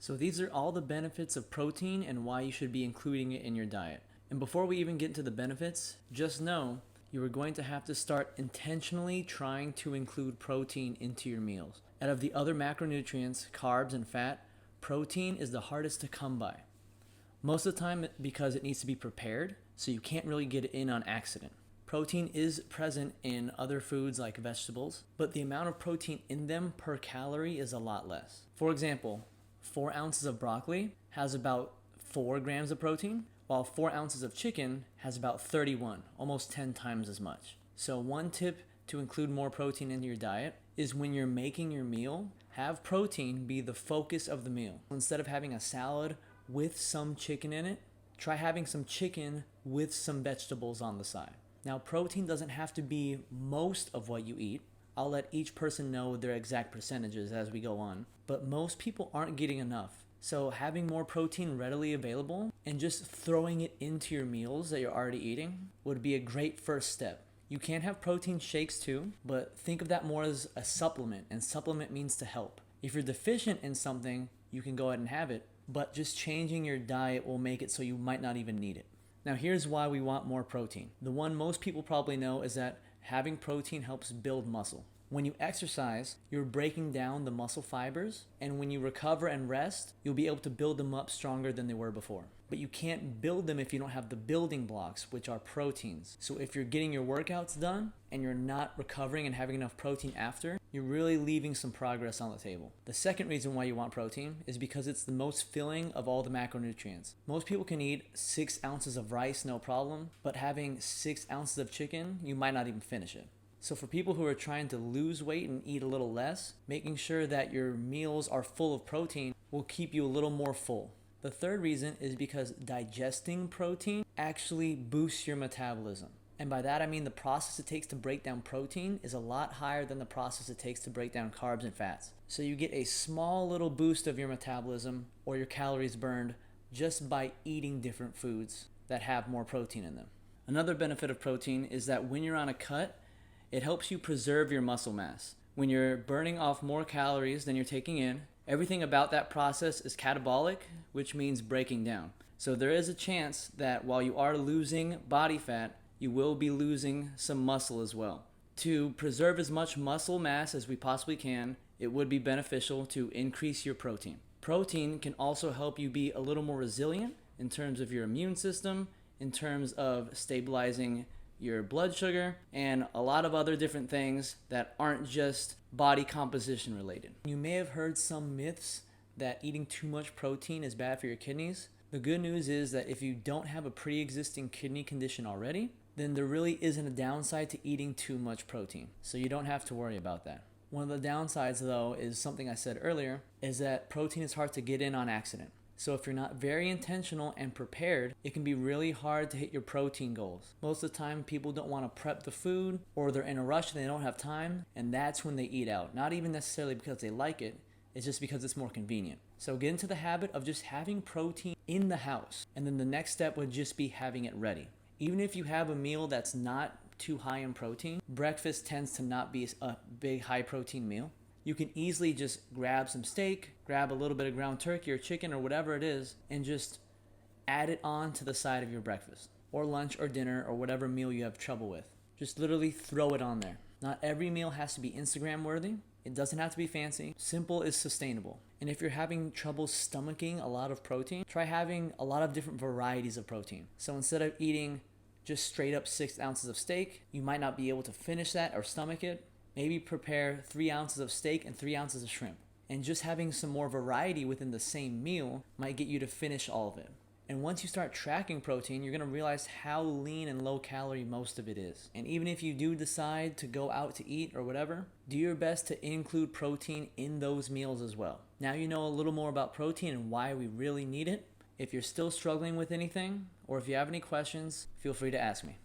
So these are all the benefits of protein and why you should be including it in your diet. And before we even get into the benefits, just know you are going to have to start intentionally trying to include protein into your meals. Out of the other macronutrients, carbs and fat, protein is the hardest to come by. Most of the time because it needs to be prepared, so you can't really get it in on accident. Protein is present in other foods like vegetables, but the amount of protein in them per calorie is a lot less. For example, 4 ounces of broccoli has about 4 grams of protein, while 4 ounces of chicken has about 31, almost 10 times as much. So one tip to include more protein in your diet is when you're making your meal, have protein be the focus of the meal. Instead of having a salad with some chicken in it, try having some chicken with some vegetables on the side. Now, protein doesn't have to be most of what you eat. I'll let each person know their exact percentages as we go on, but most people aren't getting enough. So having more protein readily available and just throwing it into your meals that you're already eating would be a great first step. You can have protein shakes too, but think of that more as a supplement, and supplement means to help. If you're deficient in something, you can go ahead and have it, but just changing your diet will make it so you might not even need it. Now here's why we want more protein. The one most people probably know is that having protein helps build muscle. When you exercise, you're breaking down the muscle fibers, and when you recover and rest, you'll be able to build them up stronger than they were before. But you can't build them if you don't have the building blocks, which are proteins. So if you're getting your workouts done and you're not recovering and having enough protein after, you're really leaving some progress on the table. The second reason why you want protein is because it's the most filling of all the macronutrients. Most people can eat 6 ounces of rice, no problem, but having 6 ounces of chicken, you might not even finish it. So for people who are trying to lose weight and eat a little less, making sure that your meals are full of protein will keep you a little more full. The third reason is because digesting protein actually boosts your metabolism. And by that I mean the process it takes to break down protein is a lot higher than the process it takes to break down carbs and fats. So you get a small little boost of your metabolism or your calories burned just by eating different foods that have more protein in them. Another benefit of protein is that when you're on a cut, it helps you preserve your muscle mass. When you're burning off more calories than you're taking in, everything about that process is catabolic, which means breaking down. So there is a chance that while you are losing body fat, you will be losing some muscle as well. To preserve as much muscle mass as we possibly can, it would be beneficial to increase your protein. Protein can also help you be a little more resilient in terms of your immune system, in terms of stabilizing your blood sugar, and a lot of other different things that aren't just body composition related. You may have heard some myths that eating too much protein is bad for your kidneys. The good news is that if you don't have a pre-existing kidney condition already, then there really isn't a downside to eating too much protein. So you don't have to worry about that. One of the downsides though is something I said earlier, is that protein is hard to get in on accident. So if you're not very intentional and prepared, it can be really hard to hit your protein goals. Most of the time, people don't want to prep the food, or they're in a rush and they don't have time, and that's when they eat out. Not even necessarily because they like it, it's just because it's more convenient. So get into the habit of just having protein in the house, and then the next step would just be having it ready. Even if you have a meal that's not too high in protein, breakfast tends to not be a big high protein meal. You can easily just grab some steak, grab a little bit of ground turkey or chicken or whatever it is, and just add it on to the side of your breakfast or lunch or dinner or whatever meal you have trouble with. Just literally throw it on there. Not every meal has to be Instagram worthy. It doesn't have to be fancy. Simple is sustainable. And if you're having trouble stomaching a lot of protein, try having a lot of different varieties of protein. So instead of eating just straight up 6 ounces of steak, you might not be able to finish that or stomach it. Maybe prepare 3 ounces of steak and 3 ounces of shrimp. And just having some more variety within the same meal might get you to finish all of it. And once you start tracking protein, you're going to realize how lean and low calorie most of it is. And even if you do decide to go out to eat or whatever, do your best to include protein in those meals as well. Now you know a little more about protein and why we really need it. If you're still struggling with anything, or if you have any questions, feel free to ask me.